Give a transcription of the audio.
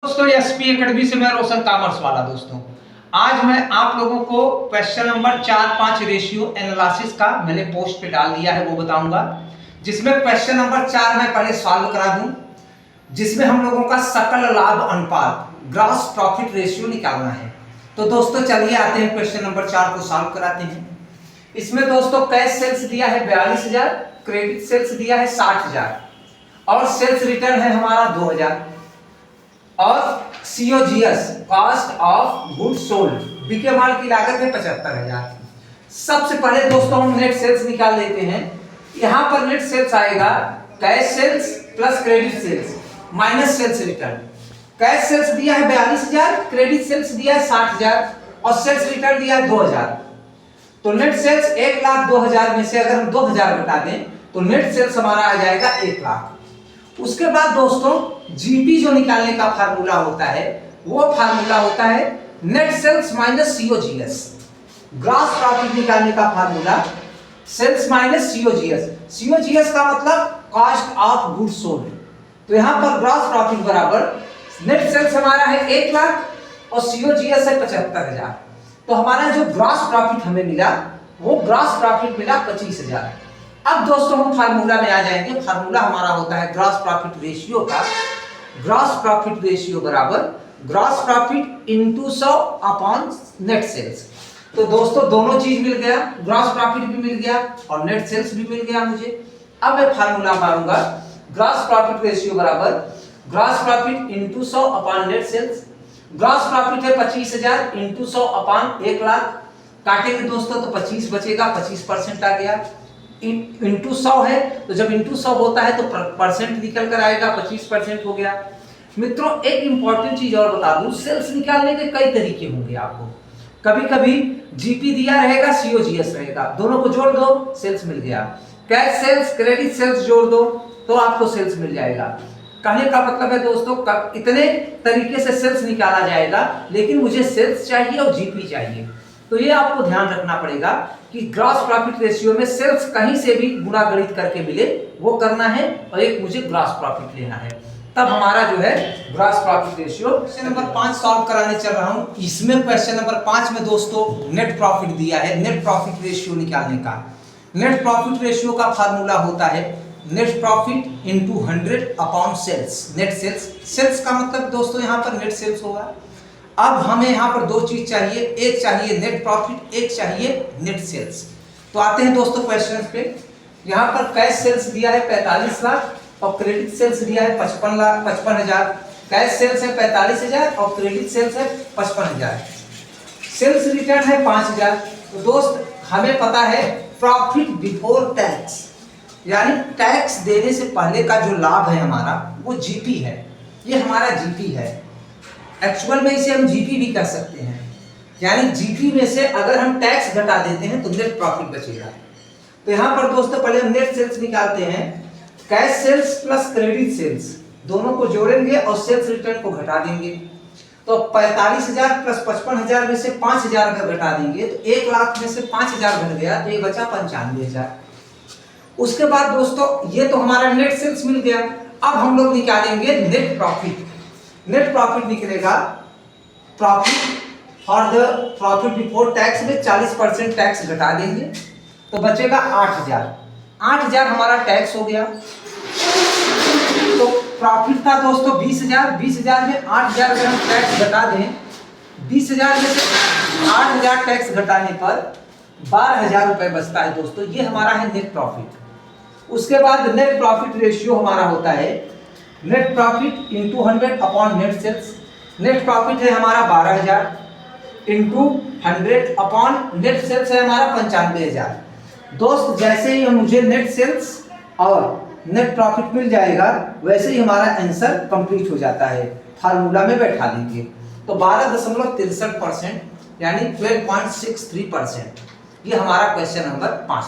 दोस्तों SP academy से मैं रोशन कॉमर्स वाला दोस्तों आज मैं आप लोगों को क्वेश्चन नंबर 4-5 रेशियो एनालिसिस का मैंने पोस्ट पे डाल दिया है वो बताऊंगा, जिसमें क्वेश्चन नंबर 4 मैं पहले सॉल्व करा दूं, जिसमें हम लोगों का सकल लाभ अनुपात ग्रॉस प्रॉफिट रेशियो निकालना है। तो दोस्तों चलिए आते हैं क्वेश्चन नंबर 4 को सॉल्व कराते हैं। इसमें दोस्तों कैश सेल्स दिया है 42,000, क्रेडिट सेल्स दिया है 60,000 और सेल्स रिटर्न है हमारा 2,000 और COGS cost of good sold बिके माल की लागत है 75,000। सबसे पहले दोस्तों हम नेट सेल्स निकाल लेते हैं। यहां पर नेट सेल्स आएगा cash sales plus credit sales minus sales return. Cash sales दिया है 42,000, क्रेडिट सेल्स दिया है 60,000 और सेल्स रिटर्न दिया है 2,000। तो नेट सेल्स 1,02,000 में से अगर हम 2,000 घटा दें तो नेट सेल्स हमारा आ जाएगा 1 लाख। उसके बाद दोस्तों जीपी जो निकालने का फार्मूला होता है वो फार्मूला होता है net sales minus COGS. Gross profit निकालने का formula sales minus COGS. COGS का मतलब कॉस्ट ऑफ गुड्स सोल्ड। तो यहां पर ग्रॉस प्रॉफिट बराबर नेट सेल्स हमारा है 1 लाख और सीओजीएस है 75,000। तो हमारा जो ग्रॉस प्रॉफिट हमें मिला वो ग्रॉस प्रॉफिट मिला 25,000। अब दोस्तों हम फार्मूला में आ जाएंगे। फार्मूला हमारा होता है ग्रॉस प्रॉफिट रेशियो का। ग्रॉस प्रॉफिट रेशियो बराबर gross profit into 100 upon net sales. तो दोस्तों दोनों चीज मिल गया, ग्रॉस प्रॉफिट भी मिल गया और नेट सेल्स भी मिल गया मुझे। अब मैं फार्मूला मारूंगा ग्रॉस प्रॉफिट रेशियो बराबर gross profit into 100 upon net sales. Gross profit है 25,000 इनटू 100 अपॉन 1 लाख। काटेंगे दोस्तों तो 25 बचेगा, 25% आ गया। इंटू 100 है तो जब इंटू 100 होता है तो परसेंट निकल कर आएगा, 25% हो गया। मित्रों एक इंपॉर्टेंट चीज और बता दूं, सेल्स निकालने के कई तरीके होंगे आपको। कभी कभी जीपी दिया रहेगा, सीओजीएस रहेगा, दोनों को जोड़ दो सेल्स मिल गया। कैश सेल्स क्रेडिट सेल्स जोड़ दो तो आपको सेल्स मिल जाएगा। कहने का मतलब है दोस्तों इतने तरीके से सेल्स निकाला जाएगा, लेकिन मुझे सेल्स चाहिए और जीपी चाहिए। तो ये आपको ध्यान रखना पड़ेगा कि ग्रॉस प्रॉफिट रेशियो में सेल्स कहीं से भी गुणा गणित करके मिले वो करना है और एक मुझे ग्रॉस प्रॉफिट लेना है, तब हमारा जो है gross profit ratio. Question number 5 solve कराने चल रहा हूं। इसमें क्वेश्चन नंबर 5 में दोस्तों नेट प्रॉफिट दिया है, नेट प्रॉफिट रेशियो निकालने का। नेट प्रॉफिट रेशियो का फार्मूला होता है net profit into 100 upon sales. Net sales, sales का मतलब दोस्तों यहाँ पर नेट सेल्स होगा। अब हमें यहाँ पर दो चीज चाहिए, एक चाहिए नेट प्रॉफिट, एक चाहिए नेट सेल्स। तो आते हैं दोस्तों क्वेश्चन पे। यहाँ पर कैश सेल्स दिया है 45 लाख और क्रेडिट सेल्स दिया है 55,000। कैश सेल्स है 45,000 और क्रेडिट सेल्स है 55,000। सेल्स रिटर्न है 5,000। तो दोस्त हमें पता है प्रॉफिट बिफोर टैक्स, यानी टैक्स देने से पहले का जो लाभ है हमारा वो जीपी है। ये हमारा जीपी है। एक्चुअल में इसे हम जीपी भी कर सकते हैं, यानी जीपी में से अगर हम टैक्स घटा देते हैं तो नेट प्रॉफिट बचेगा। तो यहाँ पर दोस्तों पहले हम नेट सेल्स निकालते हैं। Cash sales plus credit sales दोनों को जोड़ेंगे और सेल्स रिटर्न को घटा देंगे। तो 45,000 प्लस 55,000 में से 5,000 अगर घटा देंगे तो 1 लाख में से 5,000 घट गया तो ये बचा 95,000। उसके बाद दोस्तों ये तो हमारा नेट सेल्स मिल गया। अब हम लोग निकालेंगे नेट प्रॉफिट। नेट प्रॉफिट निकलेगा profit for the profit before tax में 40% टैक्स घटा देंगे तो बचेगा 8,000। 8,000 हमारा टैक्स हो गया। तो प्रॉफिट था दोस्तों 20,000। 20,000 में 8,000 अगर हम टैक्स घटा दें, 20,000 में से 8,000 टैक्स घटाने पर 12,000 रुपए बचता है दोस्तों। ये हमारा है नेट प्रॉफिट। उसके बाद नेट प्रॉफिट रेशियो हमारा होता है net profit into 100 upon net sales. Net profit है हमारा 12,000 इंटू 100 अपॉन नेट सेल्स है हमारा 95,000। दोस्त जैसे ही मुझे नेट सेल्स और नेट प्रॉफिट मिल जाएगा वैसे ही हमारा आंसर कंप्लीट हो जाता है। फार्मूला में बैठा देंगे तो 12.63% यानी 12.63%। ये हमारा क्वेश्चन नंबर 5।